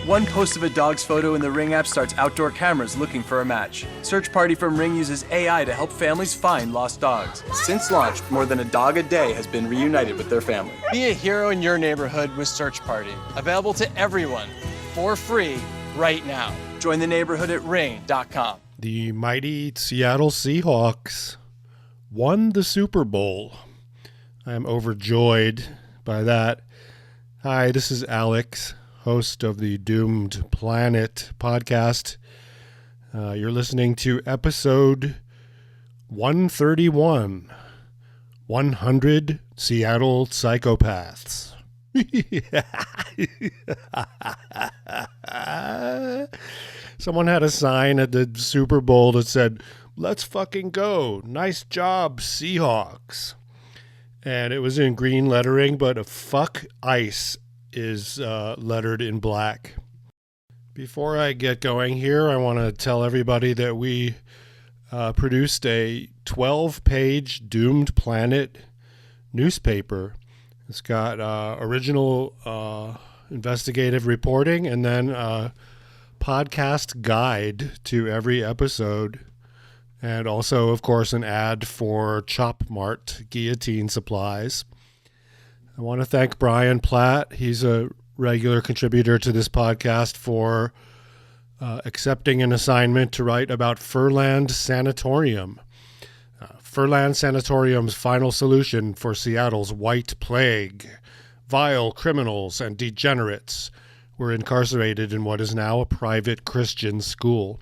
One post of a dog's photo in the Ring app starts outdoor cameras looking for a match. Search Party from Ring uses AI to help families find lost dogs. Since launch, more than a dog a day has been reunited with their family. Be a hero in your neighborhood with Search Party. Available to everyone for free right now. Join the neighborhood at ring.com. The mighty Seattle Seahawks won the Super Bowl. I am overjoyed by that. Hi, this is Alex, host of the Doomed Planet podcast. You're listening to episode 131, 100 Seattle Psychopaths. Someone had a sign at the Super Bowl that said, "Let's fucking go. Nice job, Seahawks." And it was in green lettering, but a fuck ice is lettered in black. Before I get going here, I want to tell everybody that we produced a 12-page Doomed Planet newspaper. It's got original investigative reporting and then a podcast guide to every episode. And also, of course, an ad for Chop Mart guillotine supplies. I want to thank Brian Platt. He's a regular contributor to this podcast for accepting an assignment to write about Furland Sanatorium. Furland Sanatorium's final solution for Seattle's white plague. Vile criminals and degenerates were incarcerated in what is now a private Christian school.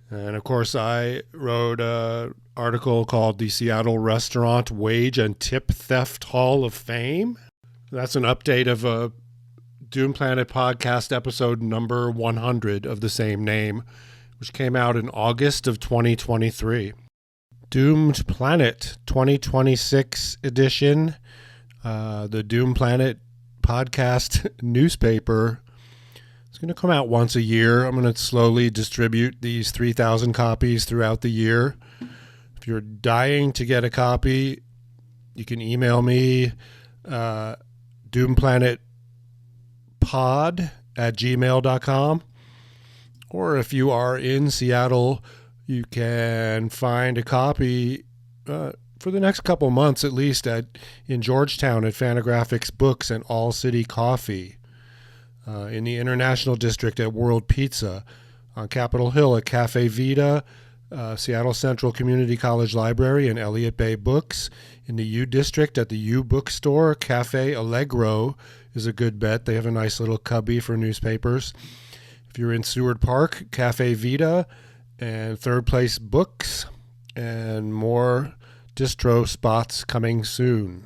And of course, I wrote an article called The Seattle Restaurant Wage and Tip Theft Hall of Fame. That's an update of a Doom Planet podcast episode number 100 of the same name, which came out in August of 2023. Doomed Planet 2026 edition, the Doom Planet podcast newspaper. It's going to come out once a year. I'm going to slowly distribute these 3,000 copies throughout the year. If you're dying to get a copy, you can email me, doomplanetpod@gmail.com. Or if you are in Seattle, you can find a copy for the next couple months at least in Georgetown at Fantagraphics Books and All City Coffee. In the International District at World Pizza, on Capitol Hill at Cafe Vita, Seattle Central Community College Library and Elliott Bay Books. In the U District at the U Bookstore, Cafe Allegro is a good bet. They have a nice little cubby for newspapers. If you're in Seward Park, Cafe Vita and Third Place Books, and more distro spots coming soon.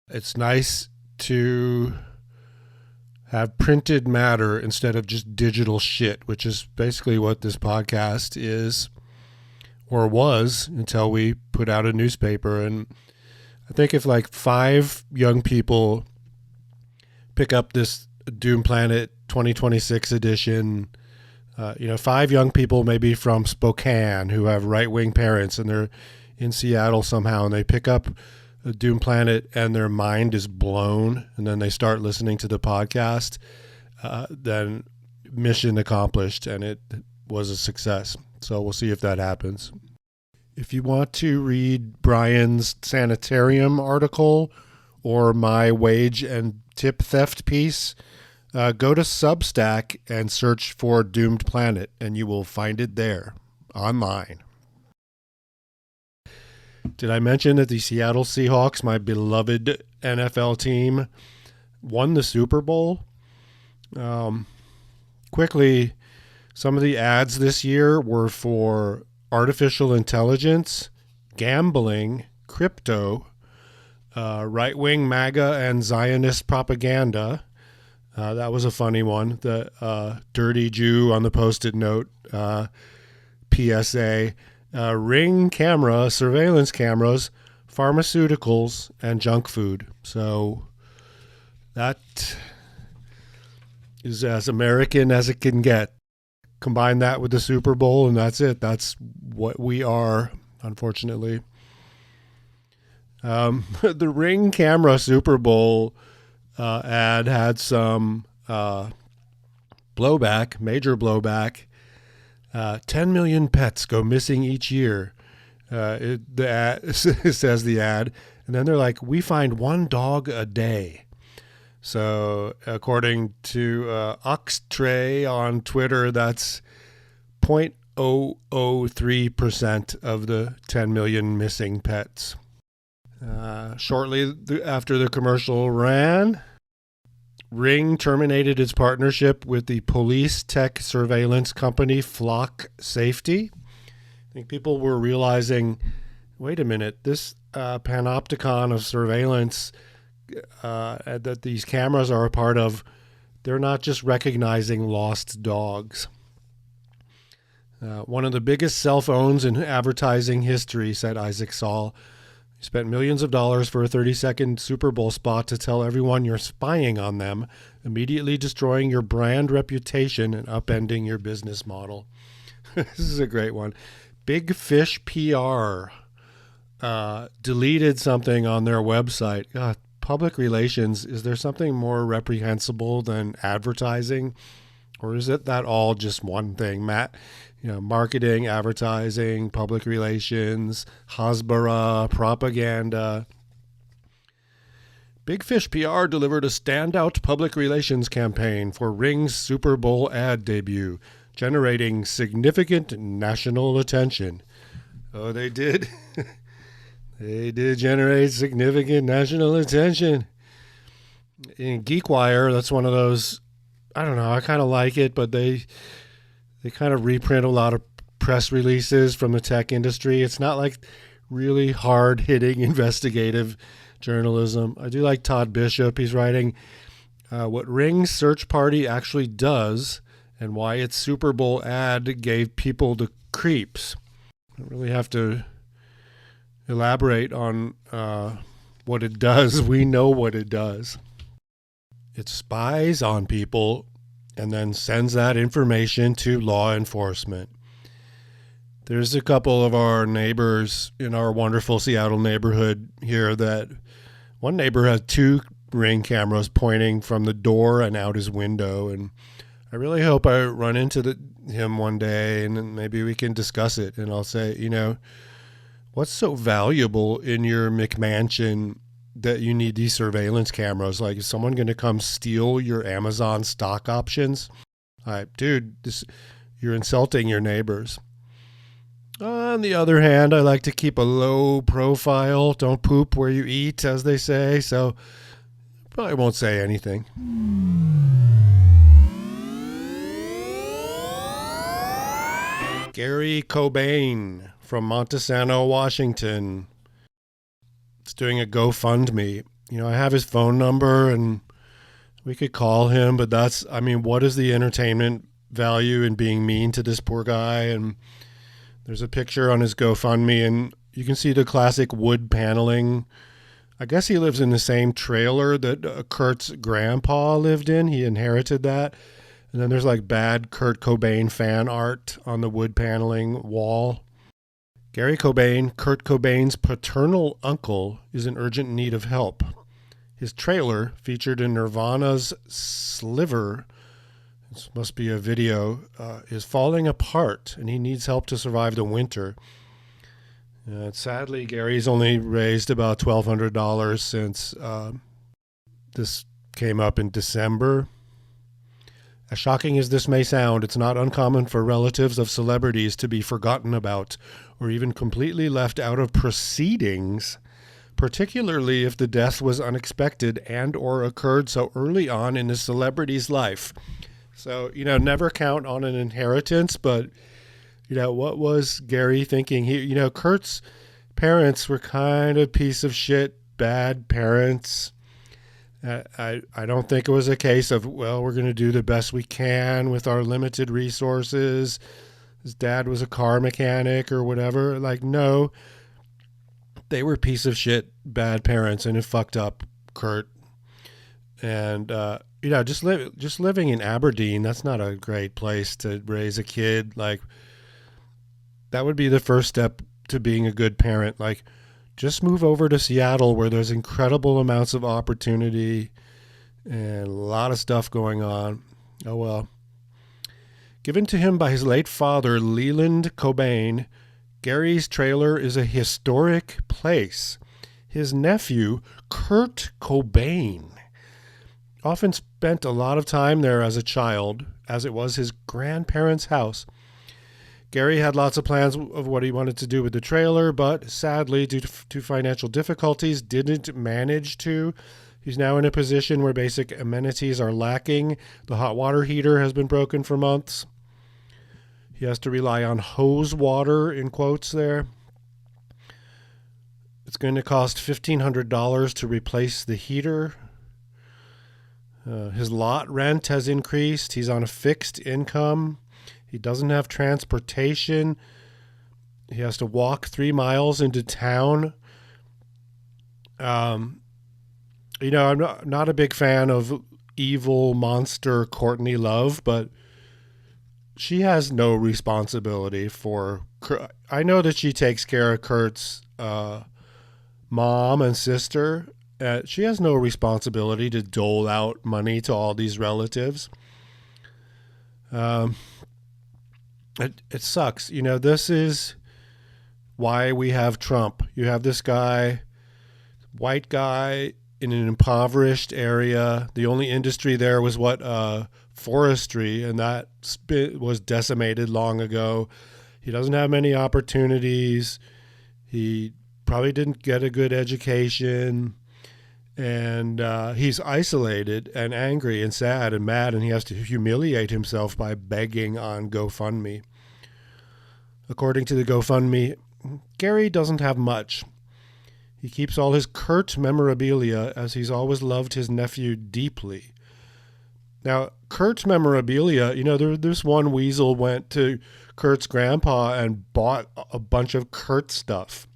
It's nice to have printed matter instead of just digital shit, which is basically what this podcast is, or was, until we put out a newspaper. And I think if like 5 young people pick up this Doom Planet 2026 edition, 5 young people maybe from Spokane who have right-wing parents and they're in Seattle somehow, and they pick up Doom Planet and their mind is blown, and then they start listening to the podcast, then mission accomplished, and it was a success. So we'll see if that happens. If you want to read Brian's sanitarium article or my wage and tip theft piece, go to Substack and search for Doomed Planet, and you will find it there online. Did I mention that the Seattle Seahawks, my beloved NFL team, won the Super Bowl? Quickly, some of the ads this year were for artificial intelligence, gambling, crypto, right-wing MAGA and Zionist propaganda. That was a funny one. The dirty Jew on the Post-it note PSA. Ring camera, surveillance cameras, pharmaceuticals, and junk food. So that is as American as it can get. Combine that with the Super Bowl, and that's it. That's what we are, unfortunately. The Ring camera Super Bowl ad had some Blowback, major blowback. 10 million pets go missing each year. It says the ad. And then they're like, we find one dog a day. So according to Oxtray on Twitter, that's 0.003% of the 10 million missing pets. Shortly after the commercial ran, Ring terminated its partnership with the police tech surveillance company Flock Safety. I think people were realizing, wait a minute, this panopticon of surveillance that these cameras are a part of, they're not just recognizing lost dogs. One of the biggest cell phones in advertising history, said Isaac Saul. He spent millions of dollars for a 30-second Super Bowl spot to tell everyone you're spying on them, immediately destroying your brand reputation and upending your business model. This is a great one. Big Fish PR deleted something on their website. God, public relations, is there something more reprehensible than advertising? Or is it that all just one thing? Marketing, advertising, public relations, Hasbara, propaganda. Big Fish PR delivered a standout public relations campaign for Ring's Super Bowl ad debut, generating significant national attention. Oh, they did. They did generate significant national attention. In GeekWire, that's one of those, I don't know, I kind of like it, but they kind of reprint a lot of press releases from the tech industry. It's not like really hard-hitting investigative journalism. I do like Todd Bishop. He's writing what Ring's search party actually does and why its Super Bowl ad gave people the creeps. I don't really have to elaborate on what it does. We know what it does. It spies on people and then sends that information to law enforcement. There's a couple of our neighbors in our wonderful Seattle neighborhood here that one neighbor had 2 Ring cameras pointing from the door and out his window. And I really hope I run into him one day and maybe we can discuss it. And I'll say, what's so valuable in your McMansion that you need these surveillance cameras? Like, is someone going to come steal your Amazon stock options? Dude, you're insulting your neighbors. On the other hand, I like to keep a low profile. Don't poop where you eat, as they say. So probably won't say anything. Gary Cobain from Montesano, Washington. It's doing a GoFundMe. I have his phone number and we could call him, but what is the entertainment value in being mean to this poor guy? And there's a picture on his GoFundMe and you can see the classic wood paneling. I guess he lives in the same trailer that Kurt's grandpa lived in. He inherited that. And then there's like bad Kurt Cobain fan art on the wood paneling wall. Gary Cobain, Kurt Cobain's paternal uncle, is in urgent need of help. His trailer, featured in Nirvana's Sliver, this must be a video, is falling apart, and he needs help to survive the winter. Sadly, Gary's only raised about $1,200 since this came up in December. As shocking as this may sound, it's not uncommon for relatives of celebrities to be forgotten about or even completely left out of proceedings, particularly if the death was unexpected and or occurred so early on in the celebrity's life. So, never count on an inheritance, but, what was Gary thinking? Kurt's parents were kind of piece of shit, bad parents. I don't think it was a case of, we're going to do the best we can with our limited resources. His dad was a car mechanic or whatever. No, they were piece of shit, bad parents, and it fucked up Kurt. And, just living in Aberdeen, that's not a great place to raise a kid. That would be the first step to being a good parent. Just move over to Seattle where there's incredible amounts of opportunity and a lot of stuff going on. Oh, well. Given to him by his late father, Leland Cobain, Gary's trailer is a historic place. His nephew, Kurt Cobain, often spent a lot of time there as a child, as it was his grandparents' house. Gary had lots of plans of what he wanted to do with the trailer, but sadly, due to financial difficulties, didn't manage to. He's now in a position where basic amenities are lacking. The hot water heater has been broken for months. He has to rely on hose water, in quotes there. It's going to cost $1,500 to replace the heater. His lot rent has increased. He's on a fixed income. He doesn't have transportation. He has to walk 3 miles into town. I'm not a big fan of evil monster Courtney Love, but she has no responsibility for... I know that she takes care of Kurt's mom and sister. She has no responsibility to dole out money to all these relatives. It sucks. This is why we have Trump. You have this guy, white guy in an impoverished area. The only industry there was forestry, and that was decimated long ago. He doesn't have many opportunities. He probably didn't get a good education. And he's isolated and angry and sad and mad, and he has to humiliate himself by begging on GoFundMe. According to the GoFundMe, Gary doesn't have much. He keeps all his Kurt memorabilia, as he's always loved his nephew deeply. Now, Kurt's memorabilia, this one weasel went to Kurt's grandpa and bought a bunch of Kurt stuff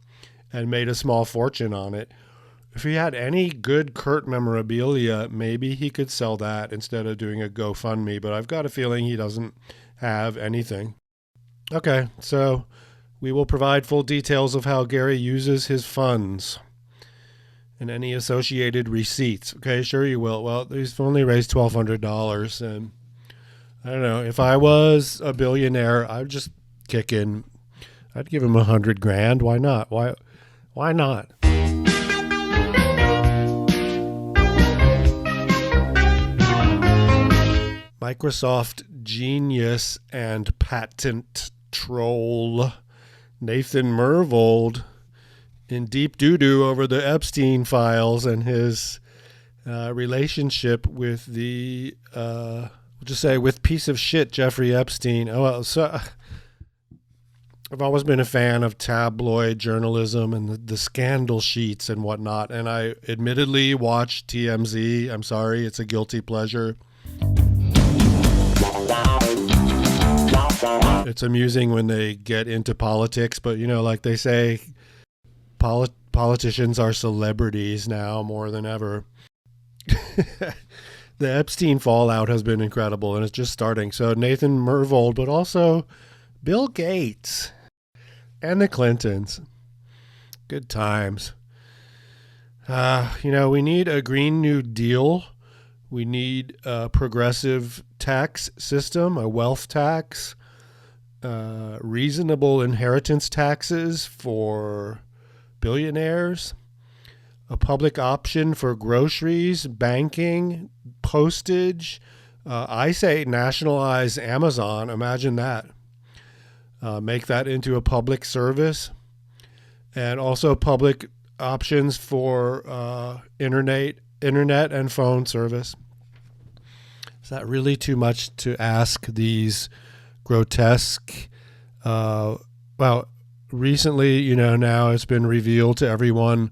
and made a small fortune on it. If he had any good Kurt memorabilia, maybe he could sell that instead of doing a GoFundMe, but I've got a feeling he doesn't have anything. Okay, so we will provide full details of how Gary uses his funds and any associated receipts. Okay, sure you will. Well, he's only raised $1,200, and I don't know. If I was a billionaire, I'd just kick in. I'd give him $100,000. Why not? Why not? Microsoft genius and patent troll Nathan Myhrvold in deep doo-doo over the Epstein files and his relationship with the, with piece of shit Jeffrey Epstein. I've always been a fan of tabloid journalism and the scandal sheets and whatnot, and I admittedly watch TMZ. I'm sorry, it's a guilty pleasure. It's amusing when they get into politics, but like they say, politicians are celebrities now more than ever. The Epstein fallout has been incredible, and it's just starting. So Nathan Myhrvold, but also Bill Gates and the Clintons. Good times. We need a Green New Deal. We need a progressive tax system, a wealth tax, reasonable inheritance taxes for billionaires, a public option for groceries, banking, postage. I say nationalize Amazon. Imagine that. Make that into a public service, and also public options for internet and phone service. Is that really too much to ask these grotesque, recently, now it's been revealed to everyone,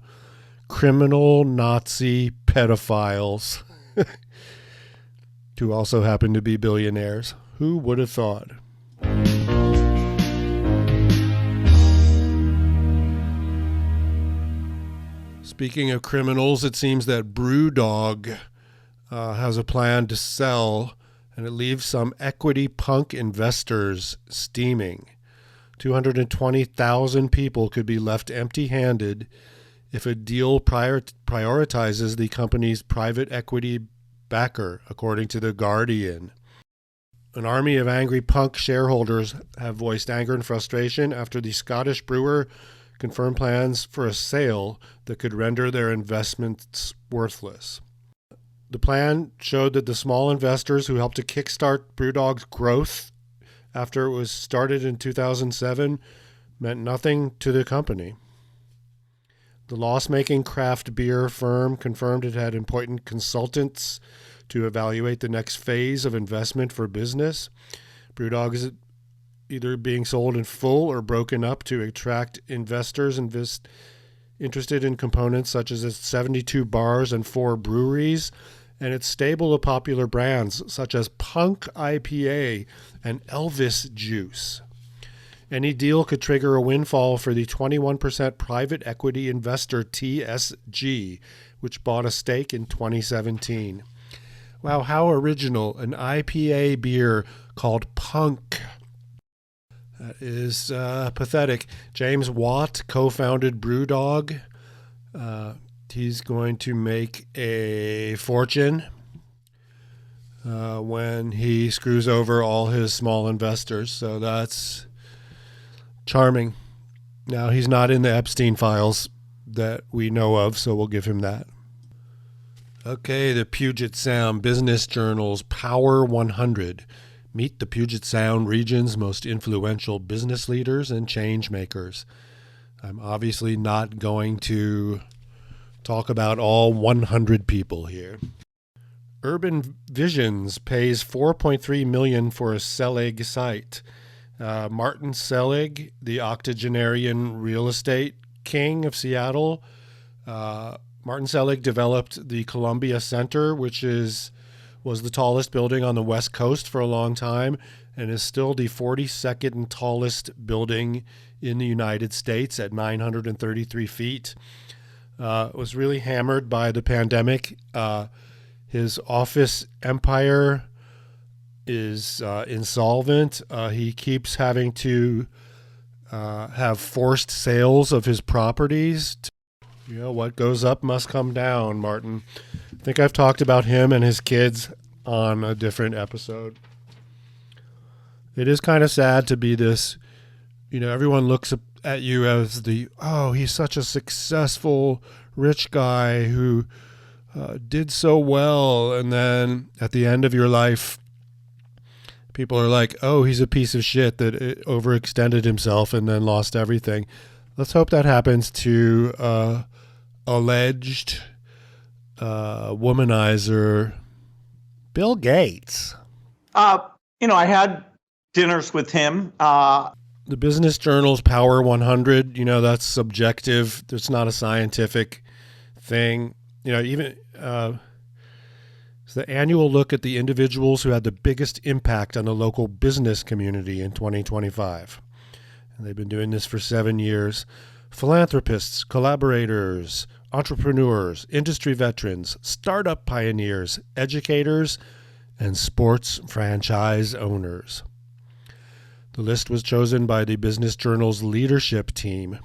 criminal Nazi pedophiles who also happen to be billionaires. Who would have thought? Speaking of criminals, it seems that BrewDog has a plan to sell, and it leaves some equity punk investors steaming. 220,000 people could be left empty-handed if a deal prioritizes the company's private equity backer, according to The Guardian. An army of angry punk shareholders have voiced anger and frustration after the Scottish brewer confirmed plans for a sale that could render their investments worthless. The plan showed that the small investors who helped to kickstart BrewDog's growth after it was started in 2007 meant nothing to the company. The loss-making craft beer firm confirmed it had appointed consultants to evaluate the next phase of investment for business. BrewDog is either being sold in full or broken up to attract investors interested in components such as its 72 bars and 4 breweries, and its stable of popular brands such as Punk IPA and Elvis Juice. Any deal could trigger a windfall for the 21% private equity investor TSG, which bought a stake in 2017. Wow, how original. An IPA beer called Punk. That is pathetic. James Watt co-founded BrewDog. He's going to make a fortune when he screws over all his small investors. So that's charming. Now, he's not in the Epstein files that we know of, so we'll give him that. Okay, the Puget Sound Business Journal's Power 100. Meet the Puget Sound region's most influential business leaders and change makers. I'm obviously not going to talk about all 100 people here. Urban Visions pays $4.3 million for a Selig site. Martin Selig, the octogenarian real estate king of Seattle, Martin Selig developed the Columbia Center, which was the tallest building on the West Coast for a long time and is still the 42nd tallest building in the United States at 933 feet. Was really hammered by the pandemic. His office empire is insolvent. He keeps having to have forced sales of his properties. What goes up must come down, Martin. I think I've talked about him and his kids on a different episode. It is kind of sad to be this, everyone looks at you as he's such a successful rich guy who did so well. And then at the end of your life, people are like, oh, he's a piece of shit that overextended himself and then lost everything. Let's hope that happens to alleged womanizer Bill Gates. I had dinners with him. The Business Journal's Power 100, that's subjective. It's not a scientific thing. Even it's the annual look at the individuals who had the biggest impact on the local business community in 2025. And they've been doing this for 7 years. Philanthropists, collaborators, entrepreneurs, industry veterans, startup pioneers, educators, and sports franchise owners. The list was chosen by the Business Journal's leadership team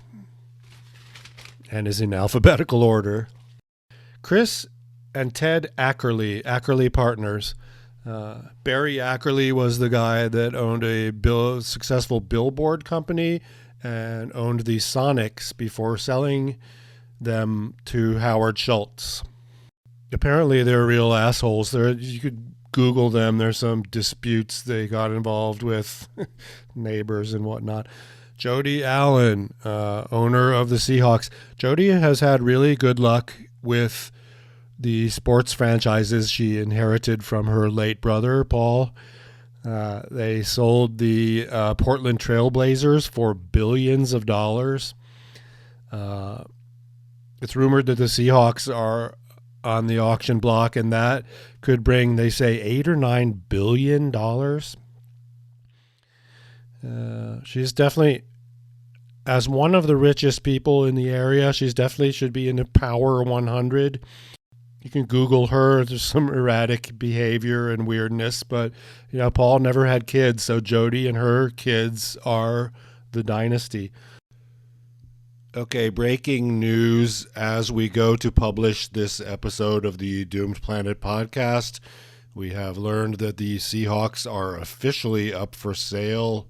and is in alphabetical order. Chris and Ted Ackerley Partners. Barry Ackerley was the guy that owned a successful billboard company and owned the Sonics before selling them to Howard Schultz. Apparently they're real assholes. You could Google them. There's some disputes they got involved with neighbors and whatnot. Jody Allen, owner of the Seahawks. Jody has had really good luck with the sports franchises she inherited from her late brother, Paul. They sold the Portland Trail Blazers for billions of dollars. It's rumored that the Seahawks are on the auction block, and that could bring, they say, $8 or $9 billion. She's definitely, as one of the richest people in the area, she's definitely should be in the Power 100. You can Google her. There's some erratic behavior and weirdness, but Paul never had kids, so Jody and her kids are the dynasty. Okay, breaking news as we go to publish this episode of the Doomed Planet podcast. We have learned that the Seahawks are officially up for sale.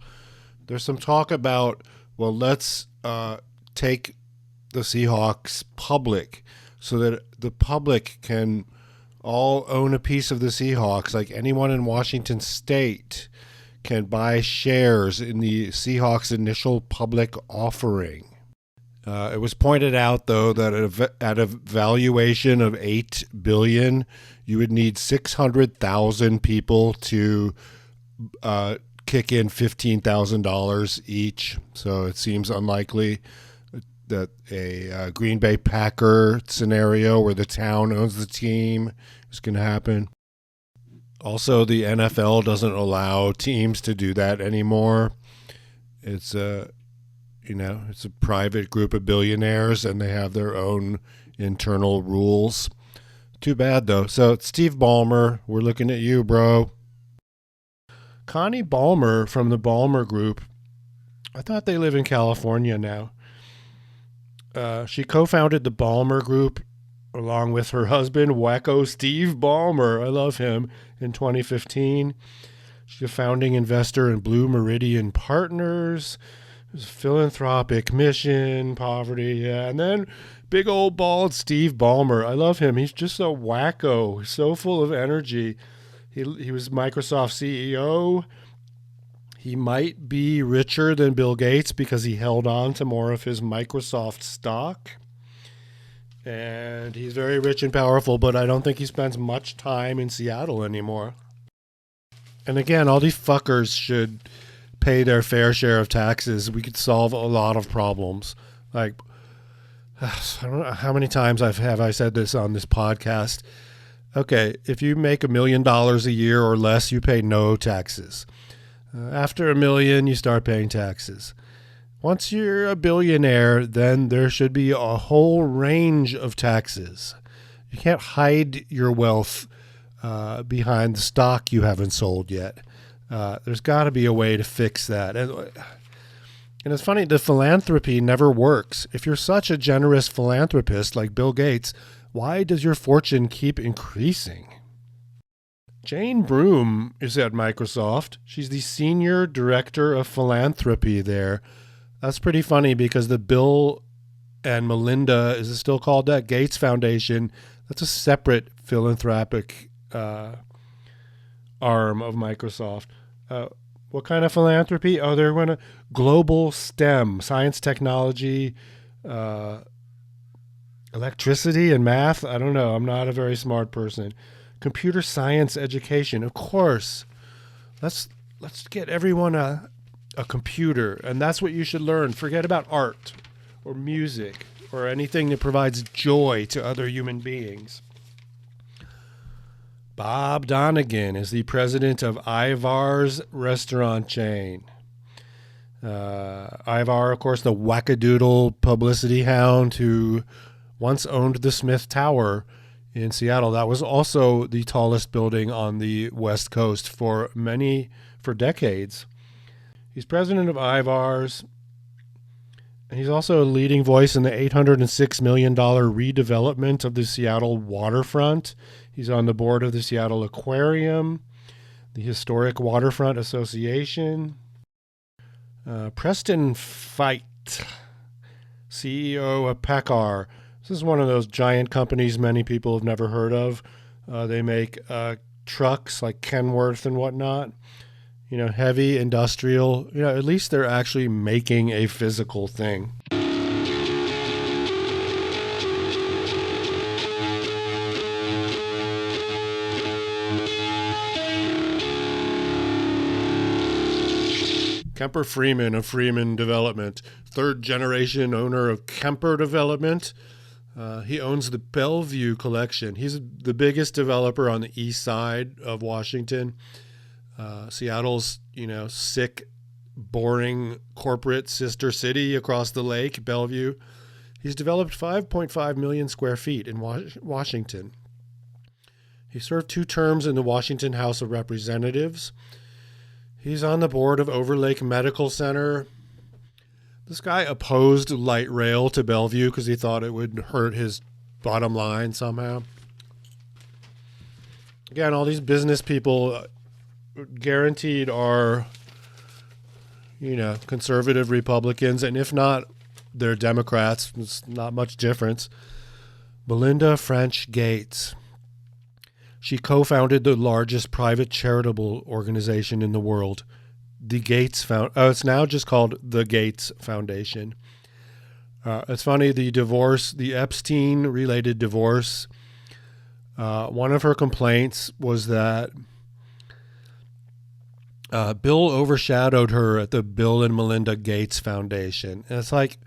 There's some talk about, well, let's take the Seahawks public so that the public can all own a piece of the Seahawks. Like anyone in Washington State can buy shares in the Seahawks initial public offering. It was pointed out, though, that at a valuation of $8 billion, you would need 600,000 people to kick in $15,000 each. So it seems unlikely that a Green Bay Packer scenario where the town owns the team is going to happen. Also, the NFL doesn't allow teams to do that anymore. It's it's a private group of billionaires, and they have their own internal rules. Too bad, though. So, Steve Ballmer, we're looking at you, bro. Connie Ballmer from the Ballmer Group. I thought they live in California now. She co-founded the Ballmer Group along with her husband, Wacko Steve Ballmer. I love him. In 2015, she's a founding investor in Blue Meridian Partners. It was a philanthropic mission, poverty, yeah. And then big old bald Steve Ballmer. I love him. He's just so wacko, so full of energy. He was Microsoft CEO. He might be richer than Bill Gates because he held on to more of his Microsoft stock. And he's very rich and powerful, but I don't think he spends much time in Seattle anymore. And again, all these fuckers should pay their fair share of taxes. We could solve a lot of problems. Like, I don't know how many times have I said this on this podcast. Okay, if you make $1 million a year or less, you pay no taxes. After $1 million, you start paying taxes. Once you're a billionaire, then there should be a whole range of taxes. You can't hide your wealth behind the stock you haven't sold yet. There's got to be a way to fix that. And it's funny, the philanthropy never works. If you're such a generous philanthropist like Bill Gates, why does your fortune keep increasing? Jane Broom is at Microsoft. She's the senior director of philanthropy there. That's pretty funny because the Bill and Melinda, is it still called that? Gates Foundation, that's a separate philanthropic arm of Microsoft. What kind of philanthropy? Oh, they're going to global STEM, science, technology, electricity, and math. I don't know. I'm not a very smart person. Computer science education, of course. Let's get everyone a computer, and that's what you should learn. Forget about art or music or anything that provides joy to other human beings. Bob Donegan is the president of Ivar's restaurant chain. Ivar, of course, the wackadoodle publicity hound who once owned the Smith Tower in Seattle. That was also the tallest building on the West Coast for decades. He's president of Ivar's, and he's also a leading voice in the $806 million redevelopment of the Seattle waterfront. He's on the board of the Seattle Aquarium, the Historic Waterfront Association. Preston Feight, CEO of PACCAR. This is one of those giant companies many people have never heard of. They make trucks like Kenworth and whatnot. You know, heavy industrial. You know, at least they're actually making a physical thing. Kemper Freeman of Freeman Development, third generation owner of Kemper Development. He owns the Bellevue Collection. He's the biggest developer on the east side of Washington. Seattle's, sick, boring corporate sister city across the lake, Bellevue. He's developed 5.5 million square feet in Washington. He served 2 terms in the Washington House of Representatives. He's on the board of Overlake Medical Center. This guy opposed light rail to Bellevue because he thought it would hurt his bottom line somehow. Again, all these business people guaranteed are, conservative Republicans, and if not, they're Democrats. It's not much difference. Melinda French Gates. She co-founded the largest private charitable organization in the world, the Gates it's now just called the Gates Foundation. It's funny, the Epstein-related divorce, one of her complaints was that Bill overshadowed her at the Bill and Melinda Gates Foundation. And it's like,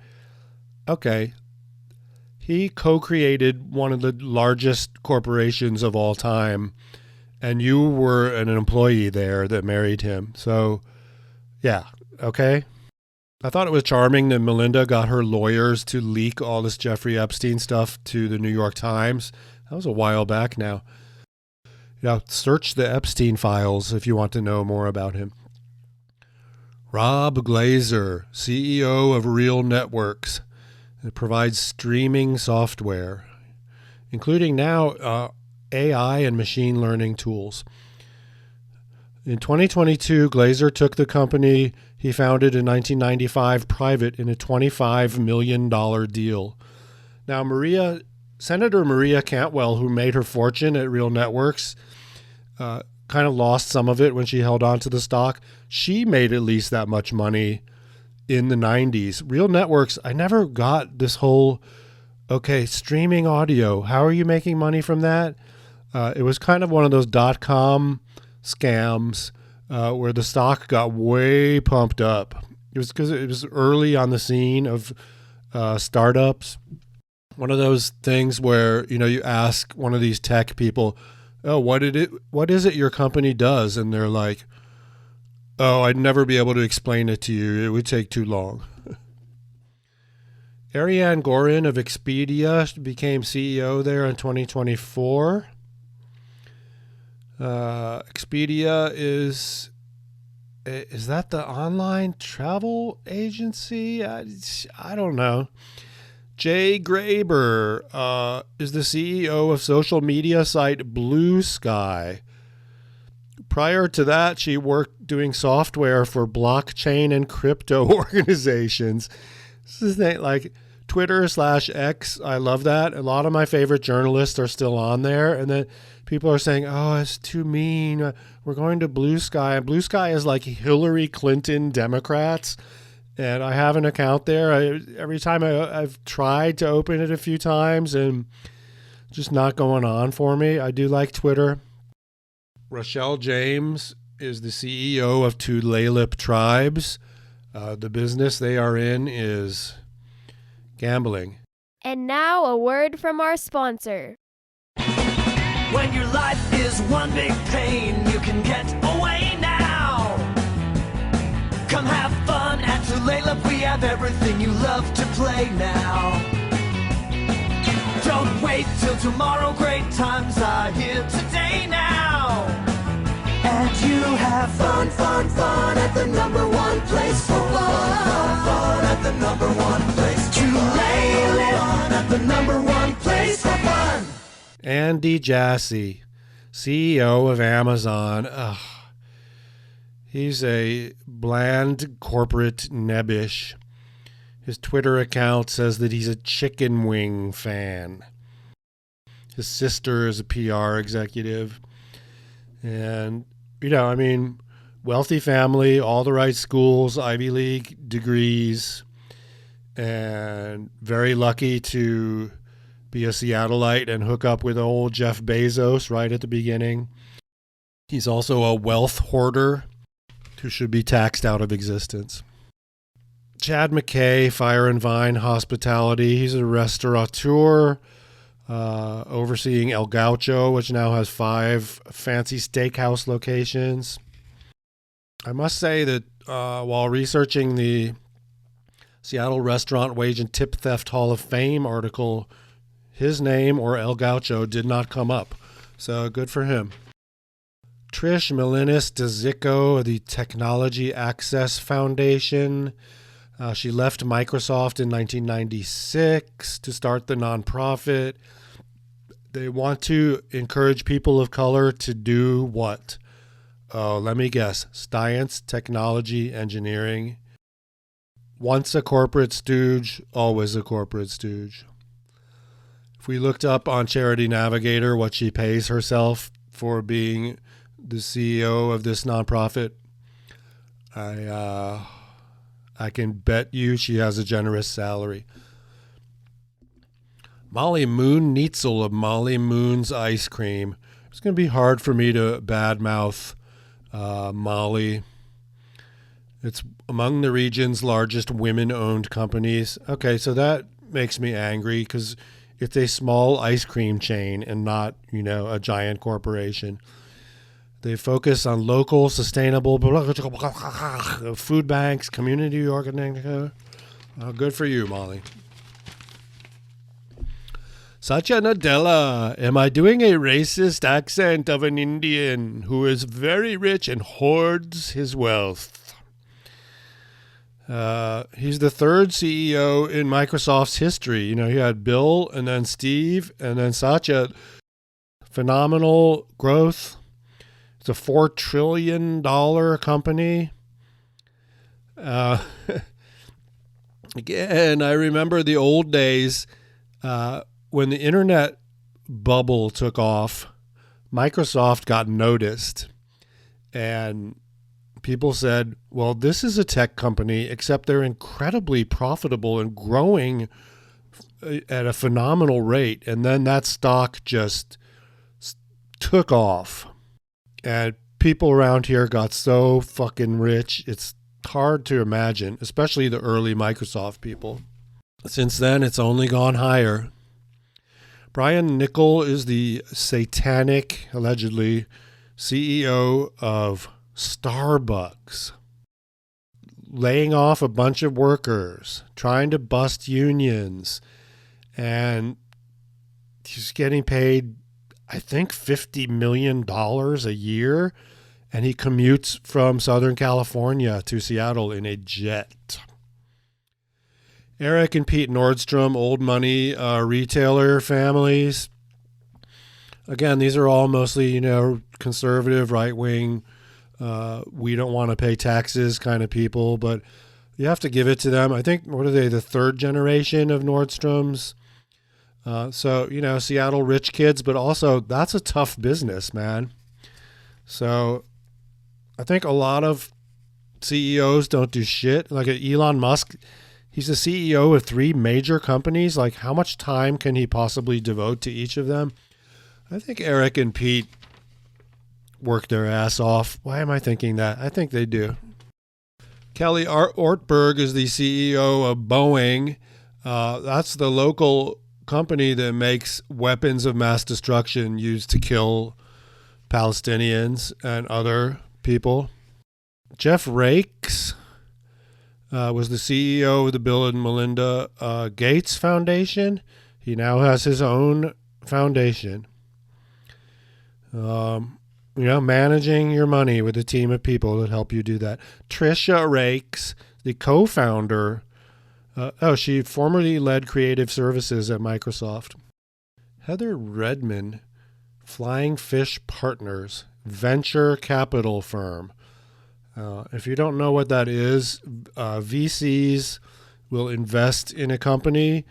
okay, he co-created one of the largest corporations of all time, and you were an employee there that married him. So, yeah, okay. I thought it was charming that Melinda got her lawyers to leak all this Jeffrey Epstein stuff to the New York Times. That was a while back now. Search the Epstein files if you want to know more about him. Rob Glazer, CEO of Real Networks. It provides streaming software, including now AI and machine learning tools. In 2022, Glazer took the company he founded in 1995 private in a $25 million deal. Now, Senator Maria Cantwell, who made her fortune at Real Networks, kind of lost some of it when she held on to the stock. She made at least that much money in the 90s. Real Networks, I never got this whole, streaming audio. How are you making money from that? It was kind of one of those .com scams where the stock got way pumped up. It was because it was early on the scene of startups. One of those things where, you ask one of these tech people, oh, what is it your company does? And they're like, oh, I'd never be able to explain it to you. It would take too long. Ariane Gorin of Expedia became CEO there in 2024. Expedia is that the online travel agency? I don't know. Jay Graber is the CEO of social media site Blue Sky. Prior to that, she worked doing software for blockchain and crypto organizations. This is like Twitter/X. I love that. A lot of my favorite journalists are still on there. And then people are saying, oh, it's too mean. We're going to Blue Sky. And Blue Sky is like Hillary Clinton Democrats. And I have an account there. Every time I've tried to open it a few times and just not going on for me. I do like Twitter. Rochelle James is the CEO of Tulalip Tribes. The business they are in is gambling. And now a word from our sponsor. When your life is one big pain, you can get away now. Come have fun at Tulalip. We have everything you love to play now. Don't wait till tomorrow. Great times are here today now. And you have fun, fun, fun at the number one place for fun. Fun, fun at the number one place. Tulalip at the number one place for fun. Andy Jassy, CEO of Amazon. Ugh. He's a bland corporate nebbish. His Twitter account says that he's a chicken wing fan. His sister is a PR executive. And, wealthy family, all the right schools, Ivy League degrees, and very lucky to be a Seattleite and hook up with old Jeff Bezos right at the beginning. He's also a wealth hoarder who should be taxed out of existence. Chad McKay, Fire and Vine Hospitality. He's a restaurateur overseeing El Gaucho, which now has 5 fancy steakhouse locations. I must say that while researching the Seattle Restaurant Wage and Tip Theft Hall of Fame article, his name or El Gaucho did not come up. So good for him. Trish Milinis DeZicco of the Technology Access Foundation. She left Microsoft in 1996 to start the nonprofit. They want to encourage people of color to do what? Oh, let me guess. Science, technology, engineering. Once a corporate stooge, always a corporate stooge. If we looked up on Charity Navigator what she pays herself for being the CEO of this nonprofit, I can bet you she has a generous salary. Molly Moon Neitzel of Molly Moon's Ice Cream. It's going to be hard for me to badmouth Molly. It's among the region's largest women-owned companies. Okay, so that makes me angry because it's a small ice cream chain and not, a giant corporation. They focus on local, sustainable food banks, community organizing. Good for you, Molly. Satya Nadella, am I doing a racist accent of an Indian who is very rich and hoards his wealth? He's the third CEO in Microsoft's history. He had Bill and then Steve and then Satya. Phenomenal growth. It's a $4 trillion company. Again, I remember the old days when the internet bubble took off. Microsoft got noticed, and people said, well, this is a tech company, except they're incredibly profitable and growing at a phenomenal rate. And then that stock just took off. And people around here got so fucking rich. It's hard to imagine, especially the early Microsoft people. Since then, it's only gone higher. Brian Niccol is the satanic, allegedly, CEO of Starbucks, laying off a bunch of workers, trying to bust unions, and he's getting paid, I think, $50 million a year, and he commutes from Southern California to Seattle in a jet. Eric and Pete Nordstrom, old money retailer families. Again, these are all mostly, conservative, right-wing, we don't want to pay taxes kind of people, but you have to give it to them. I think, what are they, the third generation of Nordstroms? So, Seattle rich kids, but also that's a tough business, man. So I think a lot of CEOs don't do shit. Like Elon Musk, he's the CEO of 3 major companies. Like, how much time can he possibly devote to each of them? I think Eric and Pete work their ass off. Why am I thinking that? I think they do. Kelly Ortberg is the CEO of Boeing. That's the local company that makes weapons of mass destruction used to kill Palestinians and other people. Jeff Rakes was the CEO of the Bill and Melinda Gates Foundation. He now has his own foundation. Managing your money with a team of people that help you do that. Trisha Rakes, the co-founder. She formerly led creative services at Microsoft. Heather Redman, Flying Fish Partners, venture capital firm. If you don't know what that is, VCs will invest in a company,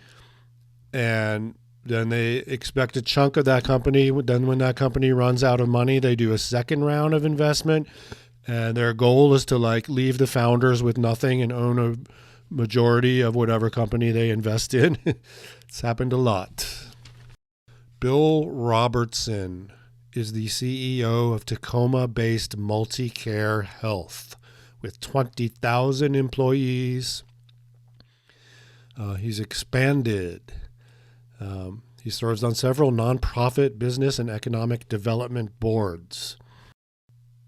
and then they expect a chunk of that company. Then when that company runs out of money, they do a second round of investment, and their goal is to leave the founders with nothing and own a majority of whatever company they invest in. It's happened a lot. Bill Robertson is the CEO of Tacoma-based Multicare Health with 20,000 employees. He's expanded. He serves on several nonprofit business and economic development boards.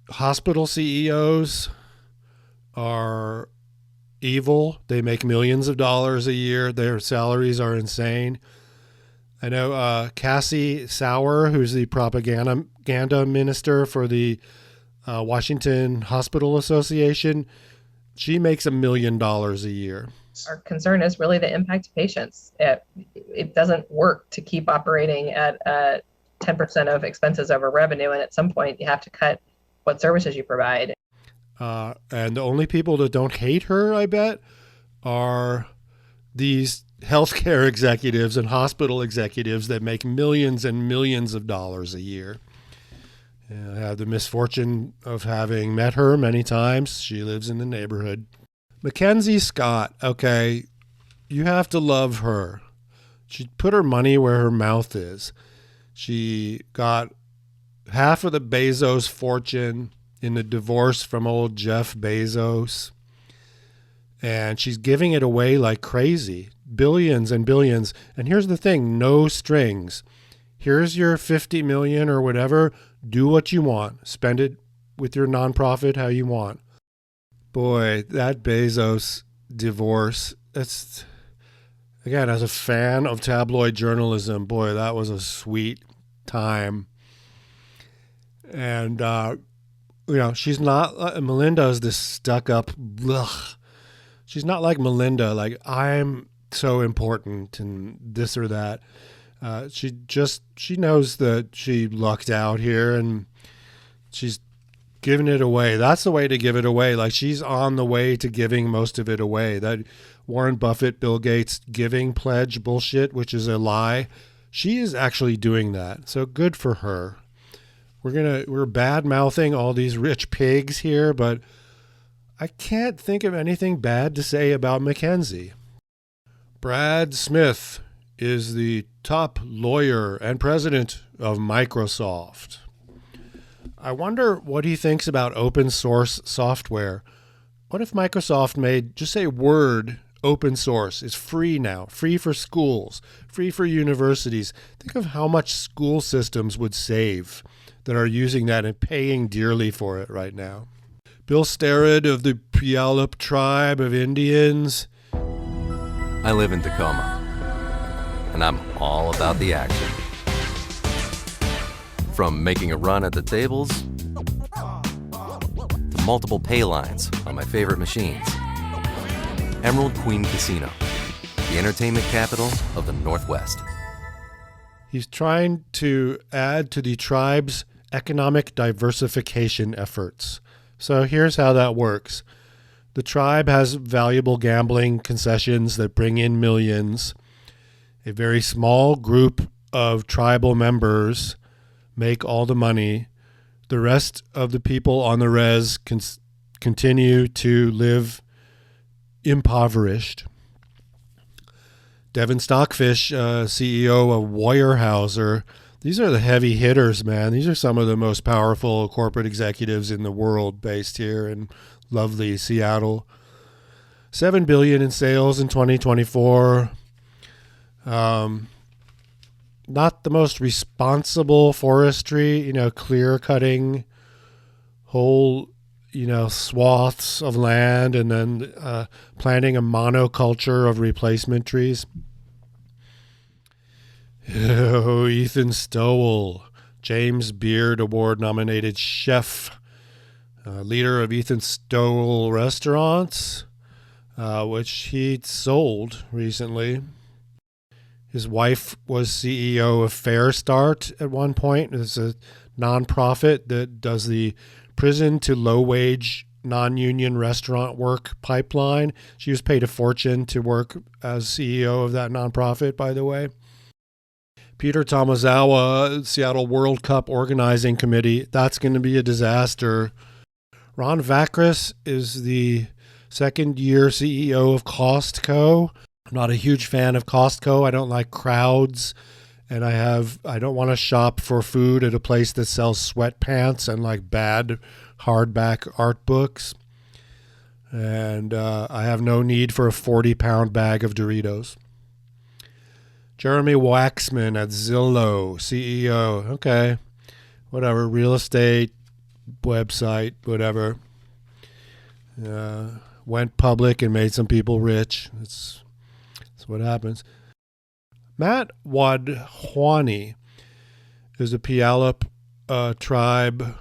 Hospital CEOs are evil. They make millions of dollars a year. Their salaries are insane. I know Cassie Sauer, who's the propaganda minister for the Washington Hospital Association, she makes $1 million a year. our concern is really the impact to patients. It doesn't work to keep operating at 10% of expenses over revenue, and at some point you have to cut what services you provide. And the only people that don't hate her, I bet, are these healthcare executives and hospital executives that make millions and millions of dollars a year. I have the misfortune of having met her many times. She lives in the neighborhood. Mackenzie Scott, okay, you have to love her. She put her money where her mouth is. She got half of the Bezos fortune in the divorce from old Jeff Bezos. And she's giving it away like crazy. Billions and billions. And here's the thing, no strings. Here's your 50 million or whatever. Do what you want. Spend it with your nonprofit how you want. Boy, that Bezos divorce, that's, again, as a fan of tabloid journalism, boy, that was a sweet time. And, she's not, Melinda's this stuck up, ugh. She's not like Melinda, like, I'm so important and this or that. She knows that she lucked out here and she's giving it away. That's the way to give it away. Like, she's on the way to giving most of it away. That Warren Buffett, Bill Gates giving pledge bullshit, which is a lie. She is actually doing that. So good for her. We're bad mouthing all these rich pigs here, but I can't think of anything bad to say about Mackenzie. Brad Smith is the top lawyer and president of Microsoft. I wonder what he thinks about open source software. What if Microsoft made, just say Word open source? It's free now, free for schools, free for universities. Think of how much school systems would save that are using that and paying dearly for it right now. Bill Starrett of the Puyallup tribe of Indians. I live in Tacoma, and I'm all about the action. From making a run at the tables to multiple pay lines on my favorite machines. Emerald Queen Casino, the entertainment capital of the Northwest. He's trying to add to the tribe's economic diversification efforts. So here's how that works. The tribe has valuable gambling concessions that bring in millions. A very small group of tribal members make all the money. The rest of the people on the res continue to live impoverished. Devin Stockfish, CEO of Weyerhaeuser, these are the heavy hitters, man. These are some of the most powerful corporate executives in the world based here in lovely Seattle. $7 billion in sales in 2024. Not the most responsible forestry, clear cutting whole, swaths of land and then planting a monoculture of replacement trees. Oh, Ethan Stowell, James Beard Award nominated chef, leader of Ethan Stowell Restaurants, which he sold recently. His wife was CEO of Fair Start at one point. It's a nonprofit that does the prison to low-wage non-union restaurant work pipeline. She was paid a fortune to work as CEO of that nonprofit, by the way. Peter Tomazawa, Seattle World Cup Organizing Committee. That's going to be a disaster. Ron Vacris is the second-year CEO of Costco. I'm not a huge fan of Costco. I don't like crowds, and I don't want to shop for food at a place that sells sweatpants and like bad hardback art books. And I have no need for a 40-pound bag of Doritos. Jeremy Waxman at Zillow, CEO. Okay, whatever, real estate, website, whatever. Went public and made some people rich. That's what happens. Matt Wadhwani is a Puyallup tribe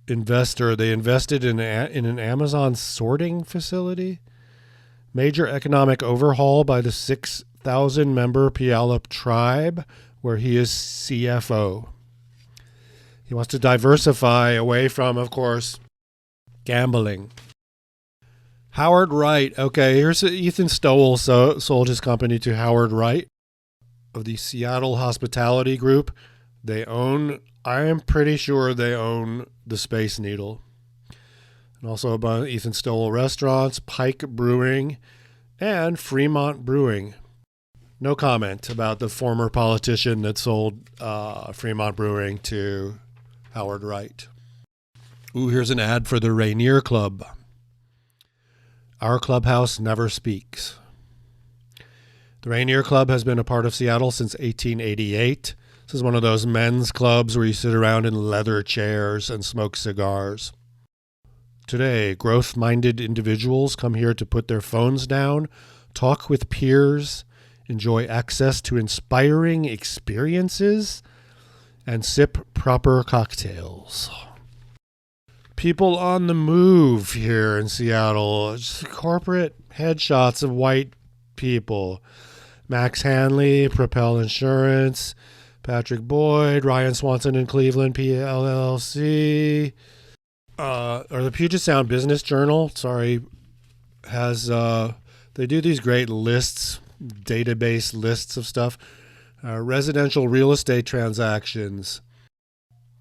investor. They invested in an Amazon sorting facility. Major economic overhaul by the 6,000-member Puyallup tribe, where he is CFO. He wants to diversify away from, of course, gambling. Howard Wright. Okay, here's Ethan Stowell sold his company to Howard Wright of the Seattle Hospitality Group. I am pretty sure they own the Space Needle. And also about Ethan Stowell Restaurants, Pike Brewing, and Fremont Brewing. No comment about the former politician that sold Fremont Brewing to Howard Wright. Ooh, here's an ad for the Rainier Club. Our clubhouse never speaks. The Rainier Club has been a part of Seattle since 1888. This is one of those men's clubs where you sit around in leather chairs and smoke cigars. Today, growth-minded individuals come here to put their phones down, talk with peers, enjoy access to inspiring experiences, and sip proper cocktails. People on the move here in Seattle. Just corporate headshots of white people. Max Hanley, Propel Insurance, Patrick Boyd, Ryan Swanson in Cleveland, PLLC, or the Puget Sound Business Journal, has, they do these great lists, database lists of stuff. Residential real estate transactions.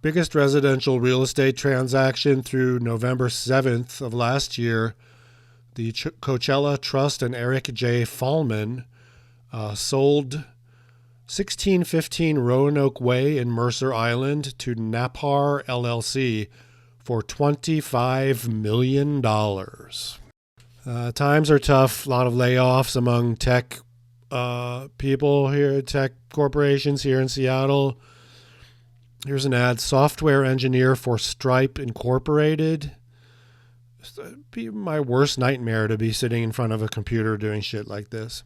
Biggest residential real estate transaction through November 7th of last year, the Coachella Trust and Eric J. Fallman sold 1615 Roanoke Way in Mercer Island to Napar LLC for $25 million. Times are tough. A lot of layoffs among tech people here, tech corporations here in Seattle. Here's an ad. Software engineer for Stripe Incorporated. It'd be my worst nightmare to be sitting in front of a computer doing shit like this.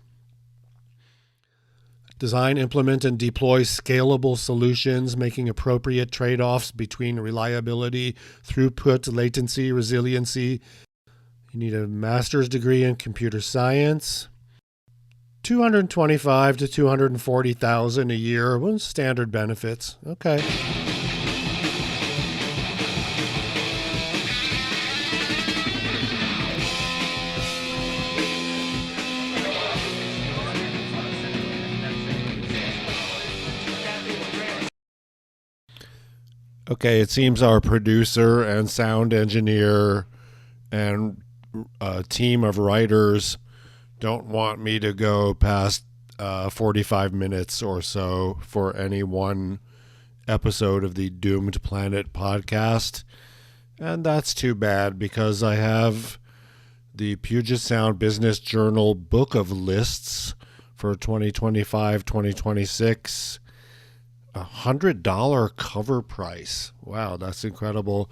Design, implement, and deploy scalable solutions, making appropriate trade-offs between reliability, throughput, latency, resiliency. You need a master's degree in computer science. $225,000 to $240,000 a year. Well, standard benefits. Okay. Okay, it seems our producer and sound engineer and a team of writers don't want me to go past 45 minutes or so for any one episode of the Doomed Planet podcast. And that's too bad because I have the Puget Sound Business Journal book of lists for 2025-2026. $100 cover price. Wow, that's incredible.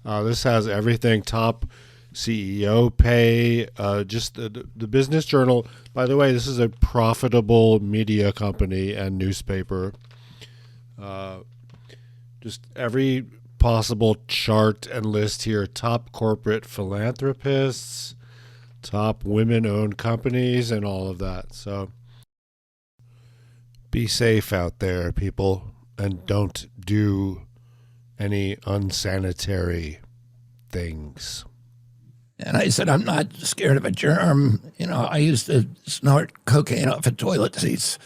This has everything, top CEO pay, just the Business Journal. By the way, this is a profitable media company and newspaper. Just every possible chart and list here. Top corporate philanthropists, top women-owned companies, and all of that. So be safe out there, people, and don't do any unsanitary things. And I said, I'm not scared of a germ. You know, I used to snort cocaine off of toilet seats.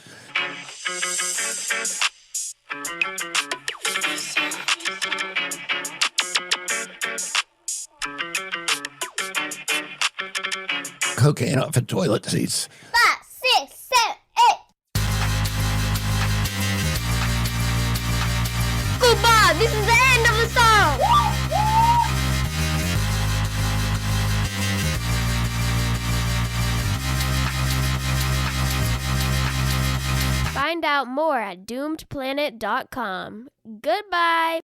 Cocaine off of toilet seats. 5, 6, 7, 8. Goodbye. This is the end of the song. Find out more at doomedplanet.com. Goodbye.